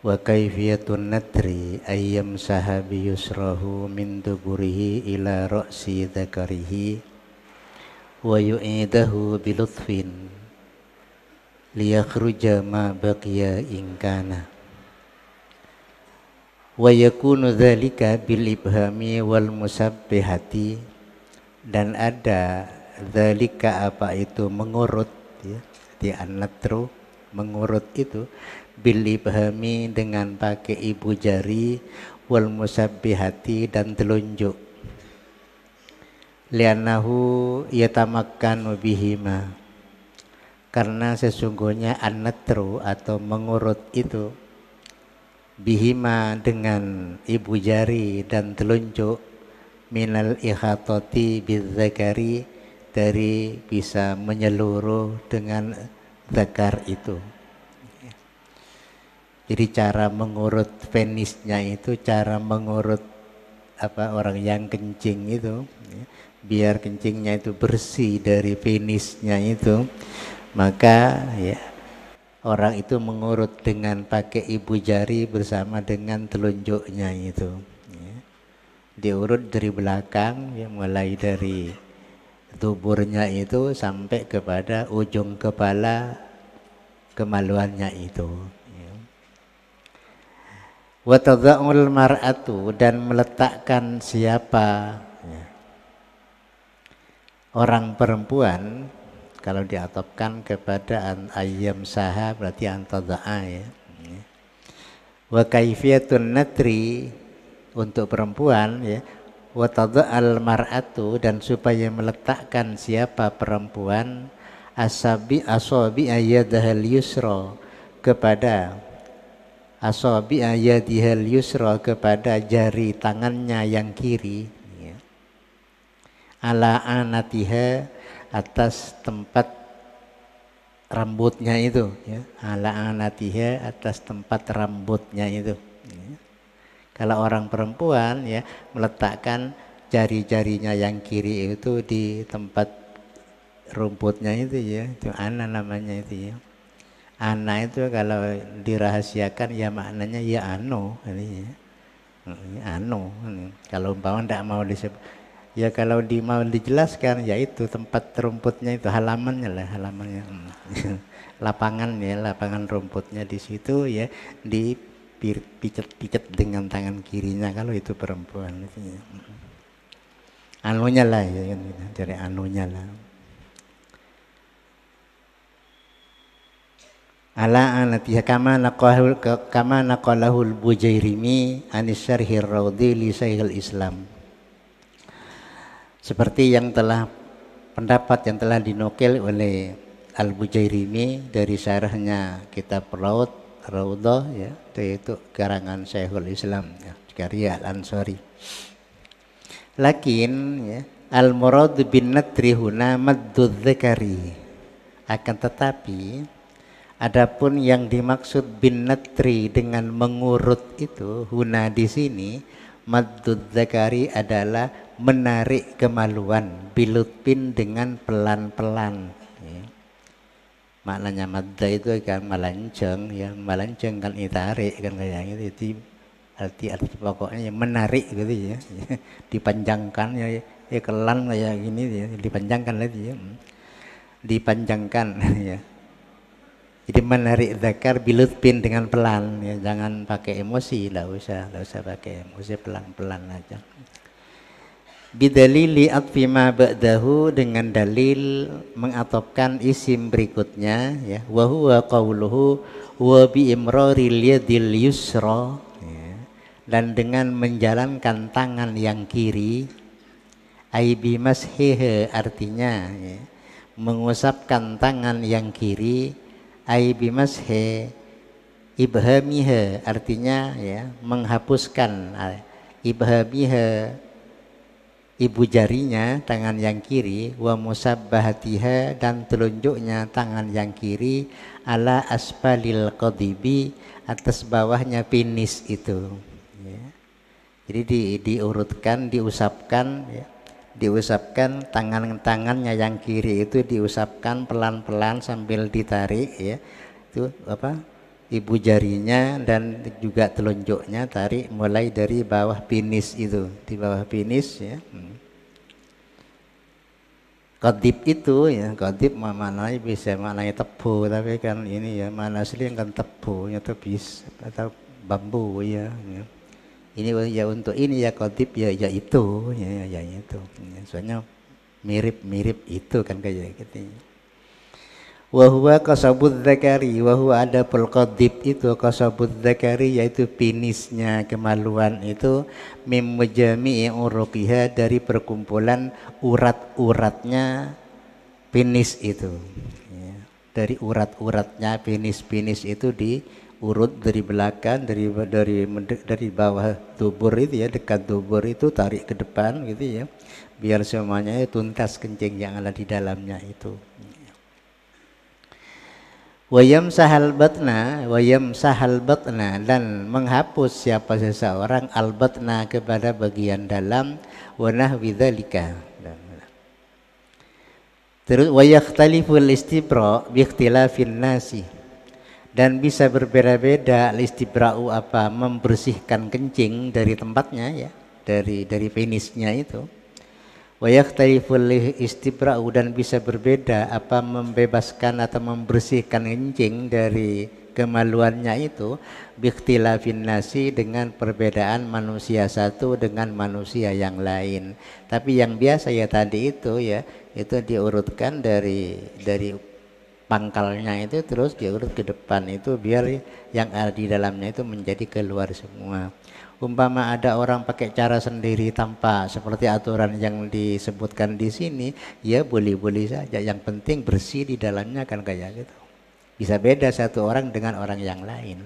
Wa kaifiyatun natri ayyam sahabi yusrahu min duburihi ila ra'si dzakarihi wa yu'idahu bilutfin liyakhruja ma baqiya in kana wa yakunu dzalika bil ibhami wal musabbihati, dan ada dzalika apa itu mengurut ya, di an-natru mengurut itu bil ibhami dengan pakai ibu jari wal musabbihati dan telunjuk li'annahu yatamakkanu bihima, karena sesungguhnya an-natru atau mengurut itu bihima dengan ibu jari dan telunjuk minal ikhatati bidzakari, dari bisa menyeluruh dengan zakar itu. Jadi cara mengurut penisnya itu cara mengurut orang yang kencing itu ya, biar kencingnya itu bersih dari penisnya itu, maka ya orang itu mengurut dengan pakai ibu jari bersama dengan telunjuknya itu ya. Diurut dari belakang ya, mulai dari tuburnya itu sampai kepada ujung kepala kemaluannya itu. Wa tadha'ul mar'atu, dan meletakkan siapa ya, orang perempuan, kalau diatopkan kepada ayyam saha berarti antadha'a ya. Wa kaifiyatun natri, untuk perempuan ya, wa tadha'al mar'atu, dan supaya meletakkan siapa perempuan asabi ayyadahal yusra, kepada asabi ayyadihal yusra, kepada jari tangannya yang kiri ya. Ala anatiha, atas tempat rambutnya itu ya. Ala anatiha, atas tempat rambutnya itu ya. Kalau orang perempuan ya meletakkan jari-jarinya yang kiri itu di tempat rumputnya itu ya, itu ana namanya itu ya. Ana itu kalau dirahasiakan ya maknanya ya ano ya. Ano. Kalau umpama tidak mau disebut ya, kalau mau dijelaskan yaitu tempat rumputnya itu, halamannya lah, halamannya. Lapangan ya, lapangan rumputnya di situ ya, dipijet-pijet dengan tangan kirinya kalau itu perempuan itu ya. Anunya lah ya, dari anunya lah. Ala anatiha kama naqalahul Bujairimi anis syarhir raudi li Syekhul Islam, seperti yang telah pendapat yang telah dinukil oleh Al-Bujairimi dari syarahnya kitab Raudhah ya, yaitu karangan Syekhul Islam ya, karya Al-Ansari. Lakin ya, al-murad bin natri huna maddudz dzakari, akan tetapi adapun yang dimaksud bin natri dengan mengurut itu huna di sini maddudz dzakari adalah menarik kemaluan bilutpin dengan pelan-pelan ya. Maknanya madda itu kan melanceng ya, melanceng kan ditarik kan kayak gitu. Arti pokoknya ya menarik gitu ya. Dipanjangkan ya kelan kayak gini ya, dipanjangkan lagi ya. Dipanjangkan ya. Jadi menarik zakar bilutpin dengan pelan ya, jangan pakai emosi, enggak usah pakai emosi, pelan-pelan aja. Bidalili atfi ma ba'dahu, dengan dalil mengatopkan isim berikutnya ya, wa huwa qauluhu wa bi imraril yadil yusra ya, dan dengan menjalankan tangan yang kiri, ai bi mashihi, artinya ya, mengusapkan tangan yang kiri, ai bi mashi ibhamiha, artinya ya menghapuskan ibhamiha ibu jarinya tangan yang kiri, wa musabbahatiha, dan telunjuknya tangan yang kiri, ala asfalil qadibi, atas bawahnya penis itu ya. Jadi diurutkan, diusapkan ya, diusapkan tangannya yang kiri itu diusapkan pelan-pelan sambil ditarik ya, itu apa ibu jarinya dan juga telunjuknya tarik mulai dari bawah penis itu, di bawah penis ya. Qadib itu ya, qadib maknanya bisa maknanya tebu, tapi kan ini ya mana asli kan tebu ya tebis atau bambu ya. Ini ya untuk ini ya qadib ya itu ya itu. Ya, soalnya mirip-mirip itu kan kayak gitu. Wa huwa qasabudz dzakari, wa huwa adapul qadib itu qasabudz dzakari yaitu penisnya kemaluan itu mim mujami'i uruqiha dari perkumpulan urat-uratnya penis itu ya. Dari urat-uratnya penis itu diurut dari belakang dari bawah dubur itu ya, dekat dubur itu tarik ke depan gitu ya, biar semuanya tuntas kencing yang ada di dalamnya itu. Wayam sahal batna dan menghapus siapa seseorang al batna kepada bagian dalam wanah widzalika. Terus wayaktaliful istibra biikhtilafin nasi, dan bisa berbeda-beda istibra'u apa membersihkan kencing dari tempatnya ya, dari penisnya itu. Wa yakhtaliful istibra'u, dan bisa berbeda apa membebaskan atau membersihkan kencing dari kemaluannya itu biikhtilafin nasi, dengan perbedaan manusia satu dengan manusia yang lain. Tapi yang biasa ya tadi itu ya, itu diurutkan dari pangkalnya itu terus diurut ke depan itu biar yang ada di dalamnya itu menjadi keluar semua. Umpama ada orang pakai cara sendiri tanpa seperti aturan yang disebutkan di sini, ya boleh-boleh saja. Yang penting bersih di dalamnya kan kayak gitu. Bisa beda satu orang dengan orang yang lain.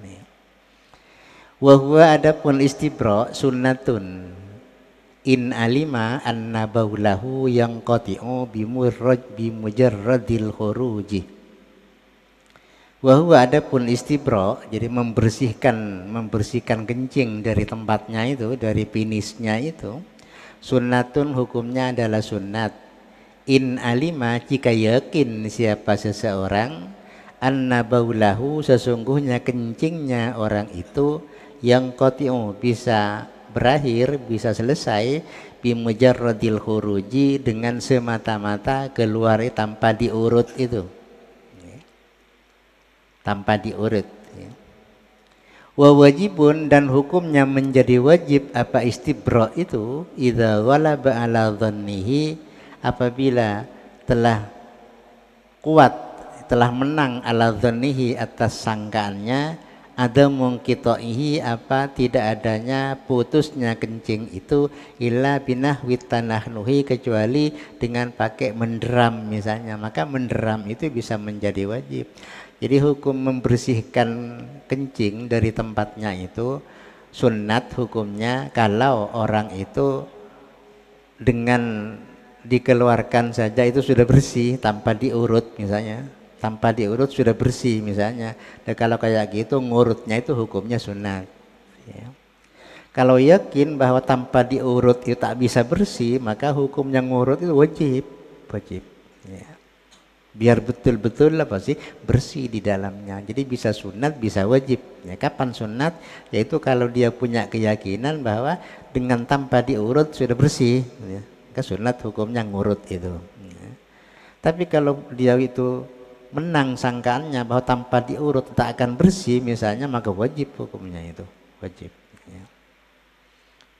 Wa huwa adapun istibra sunnatun in alima anna baulahu yang qati'u bimujarradil khuruji. Wahwa adapun istibra, jadi membersihkan kencing dari tempatnya itu, dari penisnya itu, sunnatun hukumnya adalah sunnat. In alima, jika yakin siapa seseorang, anna baulahu sesungguhnya kencingnya orang itu yang qati'u bisa berakhir, bisa selesai bimujarradil khuruji dengan semata-mata keluar tanpa diurut itu. Tanpa diurut ya. Wa wajibun, dan hukumnya menjadi wajib apa istibra itu idza ghalaba ala dhannihi, apabila telah kuat, telah menang ala dhannihi atas sangkaannya, ada mungkitoihi apa tidak adanya putusnya kencing itu illa binahwit tanahnuhi, kecuali dengan pakai menderam misalnya, maka menderam itu bisa menjadi wajib. Jadi hukum membersihkan kencing dari tempatnya itu sunnat hukumnya kalau orang itu dengan dikeluarkan saja itu sudah bersih tanpa diurut misalnya, tanpa diurut sudah bersih misalnya. Dan kalau kayak gitu ngurutnya itu hukumnya sunat ya. Kalau yakin bahwa tanpa diurut itu tak bisa bersih, maka hukum yang ngurut itu wajib ya. Biar betul-betul apa sih bersih di dalamnya. Jadi bisa sunat, bisa wajib. Ya, kapan sunat? Yaitu kalau dia punya keyakinan bahwa dengan tanpa diurut sudah bersih. Ya. Maka sunat hukumnya ngurut itu. Ya. Tapi kalau dia itu menang sangkaannya bahwa tanpa diurut tak akan bersih misalnya, maka wajib hukumnya itu. Wajib. Ya.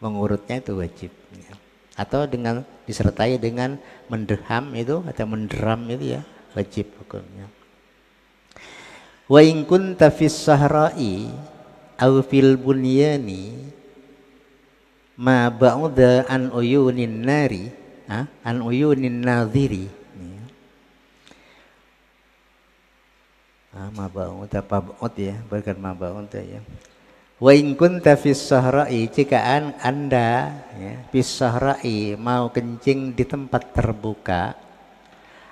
Mengurutnya itu wajib. Ya. Atau dengan disertai dengan mendeham itu atau menderam itu ya. Wajib hukumnya. Wa in kunta fis sahra'i aw fil bunyani ma ba'da an uyunin nari an uyunin nadhiri ma ba'da pab'ud ya, bukan ma ba'da ya. Wa in kunta fis sahra'i, jika Anda ya, fis sahra'i mau kencing di tempat terbuka,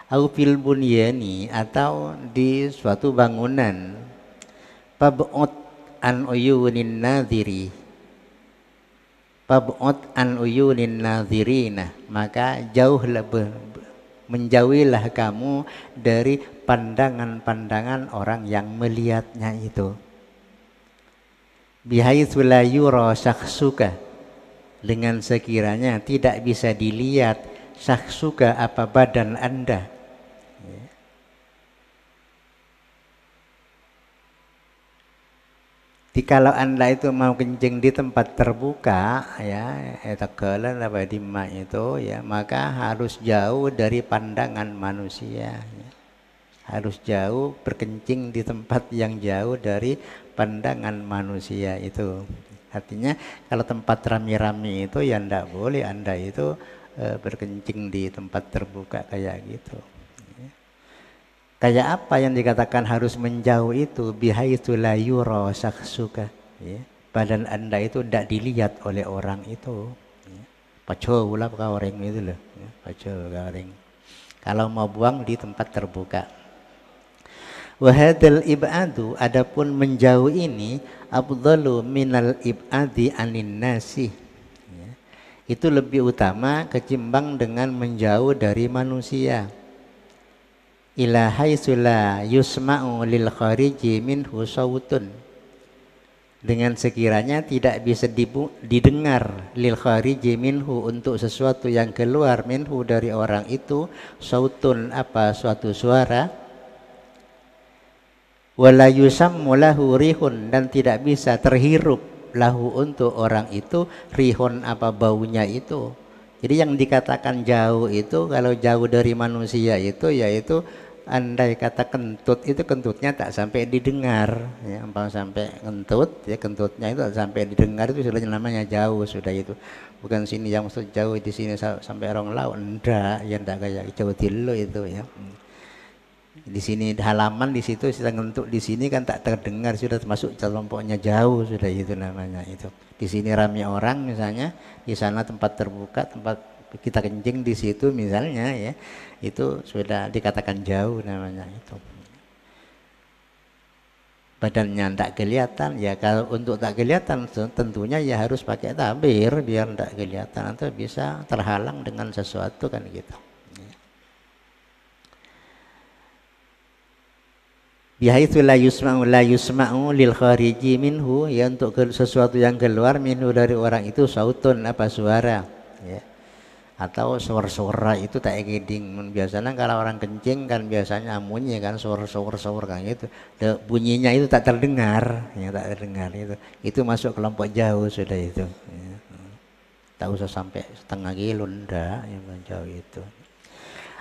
au fil bunyani atau di suatu bangunan, pab'ud an uyunin nadhiri, pab'ud an uyunin nadhirina, maka menjauhilah kamu dari pandangan-pandangan orang yang melihatnya itu. Bihaitsu la yura syakhsuka, dengan sekiranya tidak bisa dilihat syakhsuka apa badan Anda. Kalau Anda itu mau kencing di tempat terbuka ya, etakalan apa di itu ya, maka harus jauh dari pandangan manusia ya. Harus jauh berkencing di tempat yang jauh dari pandangan manusia itu. Artinya kalau tempat rame-rame itu ya ndak boleh Anda itu berkencing di tempat terbuka kayak gitu. Kayak apa yang dikatakan harus menjauh itu? Bihaitsu la yura syakhsuka ya. Badan Anda itu tidak dilihat oleh orang itu ya. Paco pula orang itu loh ya. Paco orang. Kalau mau buang di tempat terbuka. Wahadal ib'adu, adapun menjauh ini afdalu minal ib'adi anin nasi ya. Itu lebih utama ketimbang dengan menjauh dari manusia. Ila haitsu la yusma'u lil khariji minhu sautun, dengan sekiranya tidak bisa didengar lil khariji minhu, untuk sesuatu yang keluar minhu dari orang itu, sautun apa suatu suara, wala yusammu lahu rihun, dan tidak bisa terhirup lahu untuk orang itu rihun apa baunya itu. Jadi yang dikatakan jauh itu kalau jauh dari manusia itu yaitu andai kata kentut itu kentutnya tak sampai didengar ya, umpama sampai kentut ya, kentutnya itu tak sampai didengar, itu sudah namanya jauh sudah itu. Bukan sini yang maksud jauh di sini sampai orang laut, enggak ya, enggak kayak jauh dilo itu ya. Di sini halaman di situ sedang ngentuk, di sini kan tak terdengar, sudah termasuk kelompoknya jauh sudah itu namanya itu. Di sini ramai orang misalnya, di sana tempat terbuka, tempat kita kencing di situ misalnya ya, itu sudah dikatakan jauh namanya itu. Badannya tidak kelihatan ya, kalau untuk tak kelihatan tentunya ya harus pakai tabir biar tidak kelihatan atau bisa terhalang dengan sesuatu kan gitu. Bihaitsu la yusma'u lil khariji minhu, ya untuk sesuatu yang keluar minhu dari orang itu sautun apa suara ya. Atau suara-suara itu tak egeding. Biasanya kalau orang kencing kan biasanya amunnya kan suara-suara kan gitu. Bunyinya itu tak terdengar, ya tak terdengar itu. Itu masuk kelompok jauh sudah itu. Ya. Tak usah sampai setengah kilo ndak yang jauh itu.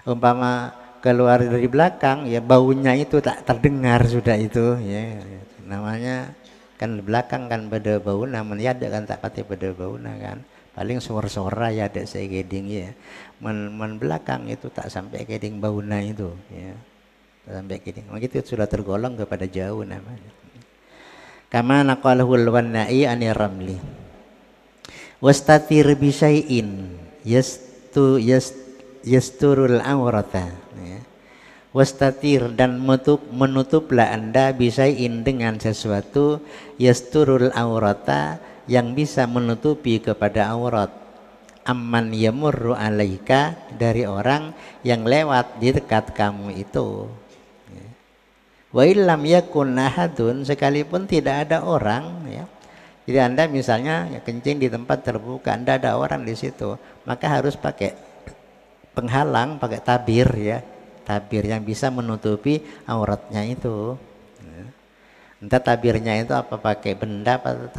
Umpama keluar dari belakang ya baunya itu tak terdengar sudah itu ya. Namanya kan belakang kan pada bau, namanya ada kan tak pati pada bau kan. Paling suara-suara ya ada saya geding ya. Men belakang itu tak sampai geding bauna itu ya. Tak sampai geding. Begitu sudah tergolong kepada jauh namanya. Kama naqalahul wannai ani ramli. Wastatir bi syai'in yasturul awrata ya. Wastatir, dan menutuplah Anda bisyai'in dengan sesuatu yasturul awrata, yang bisa menutupi kepada aurat, amman yamurru alaika, dari orang yang lewat di dekat kamu itu. Wa illam yakun ahadun, sekalipun tidak ada orang ya. Jadi Anda misalnya ya, kencing di tempat terbuka, Anda ada orang di situ, maka harus pakai penghalang, pakai tabir ya, tabir yang bisa menutupi auratnya itu. Entah tabirnya itu apa, pakai benda apa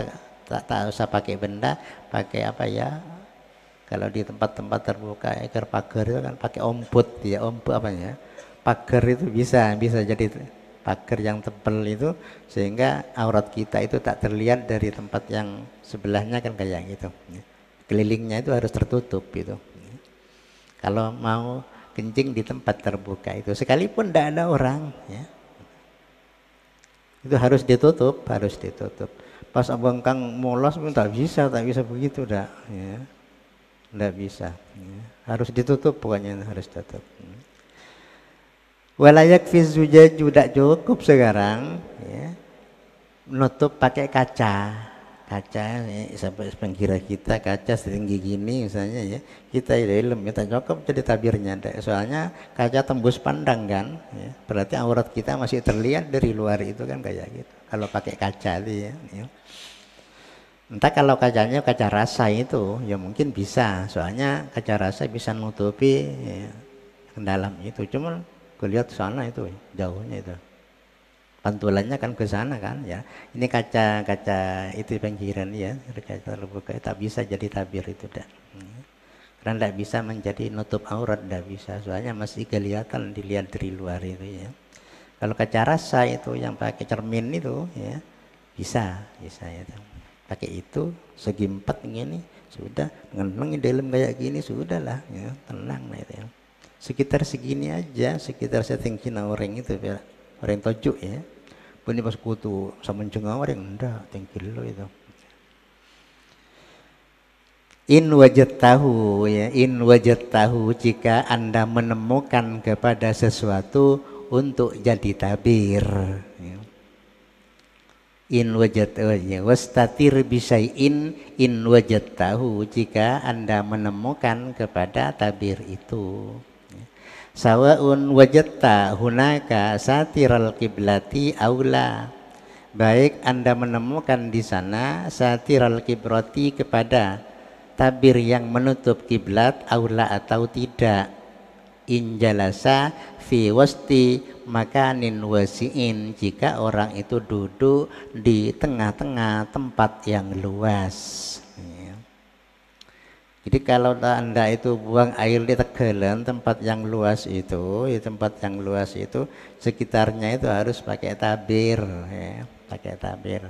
tak usah pakai benda, pakai apa ya, kalau di tempat-tempat terbuka ekor pagar itu kan pakai omput ya, omput apa ya, pagar itu bisa jadi pagar yang tebal itu sehingga aurat kita itu tak terlihat dari tempat yang sebelahnya kan kayak gitu. Kelilingnya itu harus tertutup gitu. Kalau mau kencing di tempat terbuka itu sekalipun tidak ada orang ya, itu harus ditutup, harus ditutup. Pas abang kang molos pun tak bisa begitu dah ya, tidak bisa ya. Harus ditutup, pokoknya harus tutup. Walayak fi zujaj, tidak cukup sekarang ya, menutup pakai kaca ya, sampai pengkira kita kaca setinggi gini misalnya ya, kita dalam kita cukup jadi tabirnya, soalnya kaca tembus pandang kan ya, berarti aurat kita masih terlihat dari luar itu kan kayak gitu kalau pakai kaca itu ya. Entah kalau kacanya kaca rasa itu ya mungkin bisa, soalnya kaca rasa bisa nutupi ya, ke dalam itu. Cuma kulihat sana itu jauhnya itu. Pantulannya kan ke sana kan ya. Ini kaca-kaca itu pinggiran ya, kaca terbuka tak bisa jadi tabir itu dah. Karena tidak bisa menjadi nutup aurat, tidak bisa. Soalnya masih kelihatan dilihat dari luar itu ya. Kalau kaca rasa itu yang pakai cermin itu ya bisa itu. Pakai itu segi 4 gini sudah, ngeneng di dalam kayak gini sudah lah ya, tenang lah itu ya. Sekitar segini aja, sekitar setting kina orang itu ya, orang tojuk ya. Ini pas kutu sama jengah orang enggak tinggi lo itu. In wajat tahu ya, in wajat tahu jika Anda menemukan kepada sesuatu untuk jadi tabir. Ya. In wajat ya, wastatir bisaiin in wajat tahu jika Anda menemukan kepada tabir itu. Sawaun wajatta hunaka satiral kiblati aula. Baik Anda menemukan di sana satiral kibrati kepada tabir yang menutup kiblat aula atau tidak. Injalasa fi wasti makanin wasiin jika orang itu duduk di tengah-tengah tempat yang luas. Jadi kalau Anda itu buang air di tegalan tempat yang luas itu, sekitarnya itu harus pakai tabir ya, pakai tabir.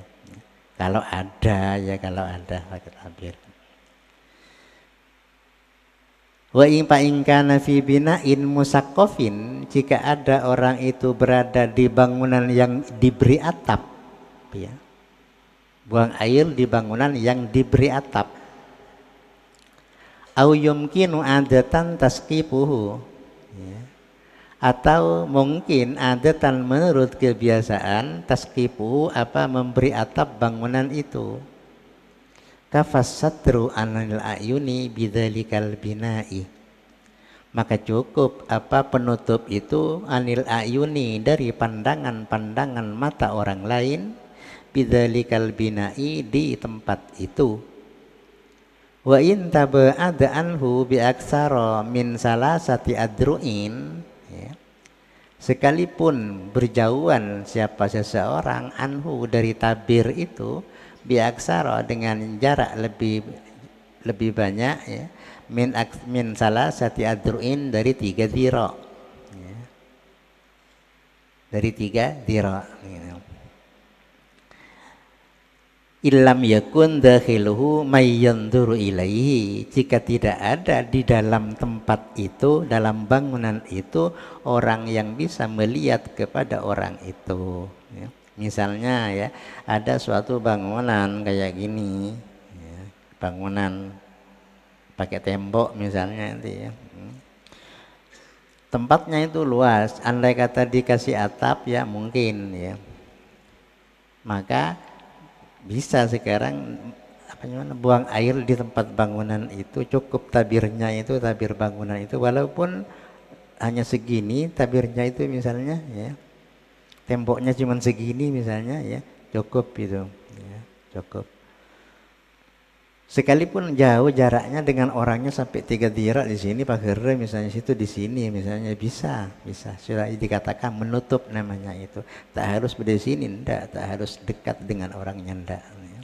Kalau ada pakai tabir. Wa in kana fi bina'in musaqqafin jika ada orang itu berada di bangunan yang diberi atap ya. Buang air di bangunan yang diberi atap. Au yumkinu adatan tasqifuhu ya. Atau mungkin adatan menurut kebiasaan tasqifuhu apa memberi atap bangunan itu. Kafassatru anil ayuni bidzalikal bina'i maka cukup apa penutup itu anil ayuni dari pandangan-pandangan mata orang lain bidzalikal bina'i di tempat itu. Wa in taba'ada anhu bi aksara min salasati adru'in ya. Sekalipun berjauhan siapa seseorang anhu dari tabir itu biaksara dengan jarak lebih banyak ya, min salah sati adruin dari 3 dhira ya. Dari 3 dhira ya. Illam yakun dakhiluhu may yanzuru ilaihi jika tidak ada di dalam tempat itu, dalam bangunan itu orang yang bisa melihat kepada orang itu ya. Misalnya ya, ada suatu bangunan kayak gini ya, bangunan pakai tembok misalnya nanti ya. Tempatnya itu luas, andai kata dikasih atap ya mungkin ya. Maka bisa sekarang buang air di tempat bangunan itu, cukup tabirnya itu, tabir bangunan itu walaupun hanya segini tabirnya itu misalnya ya. Temboknya cuma segini misalnya ya, cukup itu ya, cukup. Sekalipun jauh jaraknya dengan orangnya sampai 3 dhira di sini pagar misalnya, situ di sini misalnya bisa sudah dikatakan menutup namanya itu. Tak harus di sini enggak, tak harus dekat dengan orangnya enggak ya.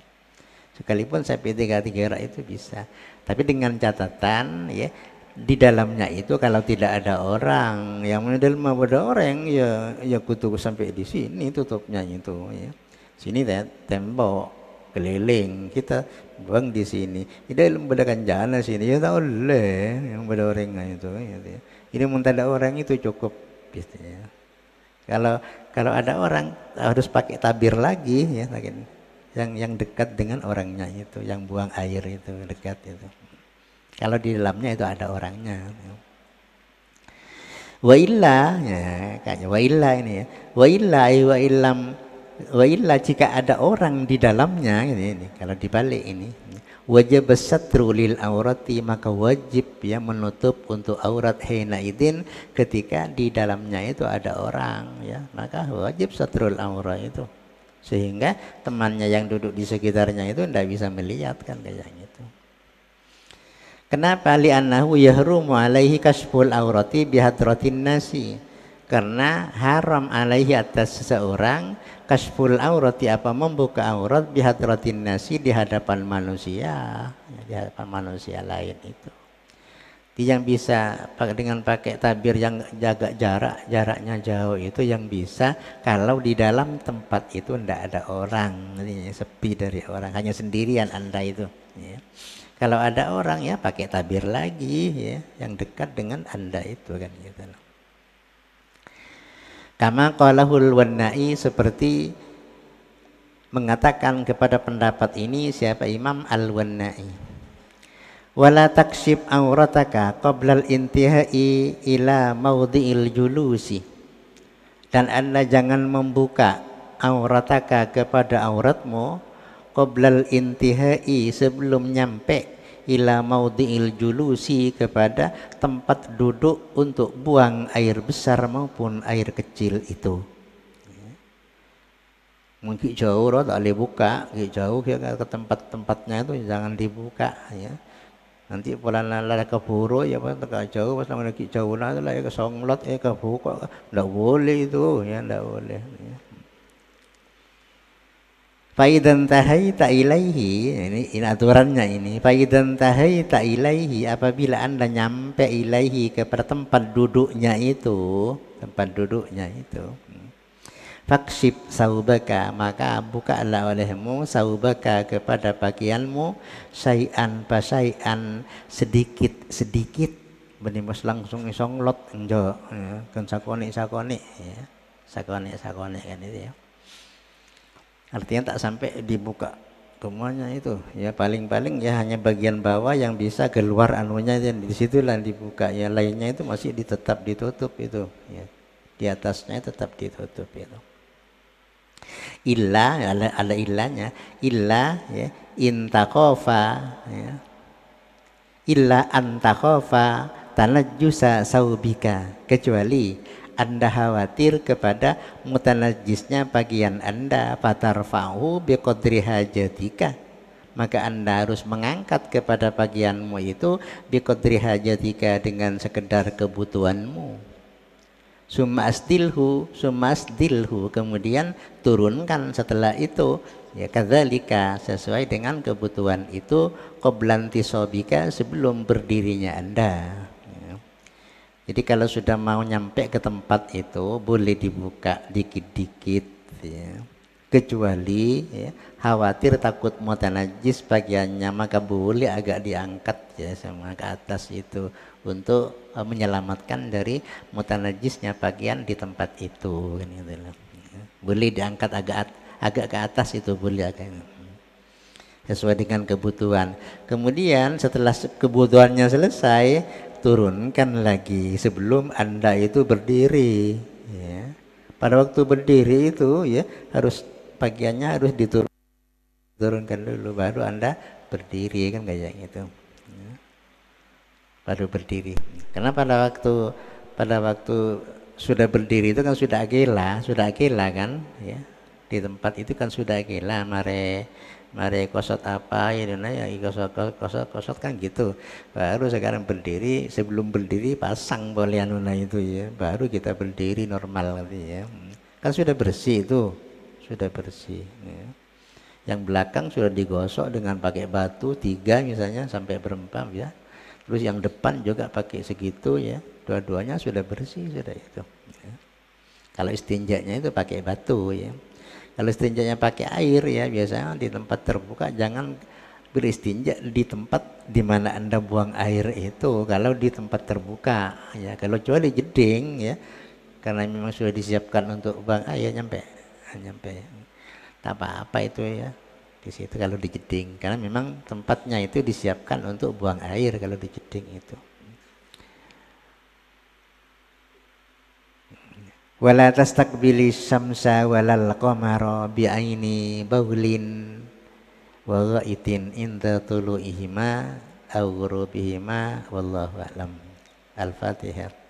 Sekalipun sampai 3 dhira itu bisa. Tapi dengan catatan ya, di dalamnya itu kalau tidak ada orang, yang di dalam ada orang ya kutu sampai di sini tutupnya itu ya. Sini tembok keliling, kita buang di sini. Di dalam bedakan jalan sini ya tak boleh yang pada orang itu ya. Ini mun ada orang itu cukup gitu ya. Kalau ada orang harus pakai tabir lagi ya, yang dekat dengan orangnya itu, yang buang air itu dekat itu. Kalau di dalamnya itu ada orangnya. Wa illa ya, kayaknya wa illa ini ya. Wa illa jika ada orang di dalamnya ini kalau dibalik ini. Wajib satru lil aurati maka wajib ya menutup untuk aurat hina idin ketika di dalamnya itu ada orang ya. Maka wajib satrul aurat itu. sehingga temannya yang duduk di sekitarnya itu tidak bisa melihat kan kayak gitu. Kenapa? Li'annahu yahrumu alaihi kasful aurati bihadratin nasi. Karena haram alaihi atas seseorang kasful aurati, apa membuka aurat, bihadratin nasi, di hadapan manusia, di hadapan manusia lain itu. Yang bisa dengan pakai tabir yang jaga jaraknya jauh itu yang bisa kalau di dalam tempat itu tidak ada orang, sepi dari orang, hanya sendirian Anda itu ya. Kalau ada orang ya pakai tabir lagi ya, yang dekat dengan Anda itu kan gitu. Kama qalahul Wannai, seperti mengatakan kepada pendapat ini siapa? Imam Al-Wannai. Wala takshif aurataka qablal intihai ila maudhi'il julusi. Dan Anda jangan membuka aurataka, kepada auratmu, qoblal intihai, sebelum nyampe, ila maudhi'il julusi, kepada tempat duduk untuk buang air besar maupun air kecil itu. Mungkin jauh tak boleh buka, jauh ya ke tempat-tempatnya itu jangan dibuka ya. Nanti pola lala keburu ya pas tak jauh, pas lagi jauh lah ya kesonglot kebuka, tidak boleh itu ya, tidak boleh ya. Faidan tahaita ilaihi, ini aturannya ini. Faidan tahaita ilaihi, apabila Anda nyampe ilaihi, kepada tempat duduknya itu, fakshif saubaka, maka bukalah olehmu saubaka, kepada pakaianmu, syai'an pasai'an, sedikit benimbas langsung isonglot enjo ya, kan sakone ya. Sakone kan itu ya. Artinya tak sampai dibuka semuanya itu ya, paling-paling ya hanya bagian bawah yang bisa keluar anunya, dan di situlah dibuka ya, lainnya itu masih tetap ditutup itu ya, di atasnya tetap ditutup itu. Illa, ada illanya, illa ya, intakhofa ya, illa antakhofa tanajjusa saubika, kecuali Anda khawatir kepada mutanajisnya pakaian Anda, fatarfa'u biqadri hajatika, maka Anda harus mengangkat kepada pakaianmu itu biqadri hajatika, dengan sekedar kebutuhanmu. Summa asdilhu, kemudian turunkan setelah itu ya, kadzalika, sesuai dengan kebutuhan itu, qoblan tisobika, sebelum berdirinya Anda. Jadi kalau sudah mau nyampe ke tempat itu boleh dibuka dikit-dikit ya. Kecuali ya, khawatir takut mutanajis bagiannya, maka boleh agak diangkat ya sama ke atas itu, untuk menyelamatkan dari mutanajisnya bagian di tempat itu kan gitu. Boleh diangkat agak ke atas itu, boleh agak sesuai dengan kebutuhan. Kemudian setelah kebutuhannya selesai, turunkan lagi sebelum Anda itu berdiri ya. Pada waktu berdiri itu ya, harus bagiannya harus diturunkan dulu, baru Anda berdiri kan kayak gitu ya. Baru berdiri, karena pada waktu sudah berdiri itu kan sudah akila kan ya, di tempat itu kan sudah akila, mare kosot apa ya, kosot kan gitu. Baru sekarang berdiri, sebelum berdiri pasang polianuna itu ya, baru kita berdiri normal nanti ya. Kan sudah bersih itu, sudah bersih ya. Yang belakang sudah digosok dengan pakai batu 3 misalnya sampai berempat ya. Terus yang depan juga pakai segitu ya, dua-duanya sudah bersih, sudah itu ya. Kalau istinjanya itu pakai batu ya. Kalau istinjanya pakai air ya, biasanya di tempat terbuka jangan beristinja di tempat di mana Anda buang air itu, kalau di tempat terbuka ya. Kalau kecuali jeding ya, karena memang sudah disiapkan untuk buang air, nyampe tak apa-apa itu ya di situ kalau di jeding, karena memang tempatnya itu disiapkan untuk buang air kalau di jeding itu. Wala tastaqbili syamsa walal qamara bi'aini baulin wa ghaitin inda tulu'ihima aw ghurubihima wallahu a'lam. Al-Fatihah.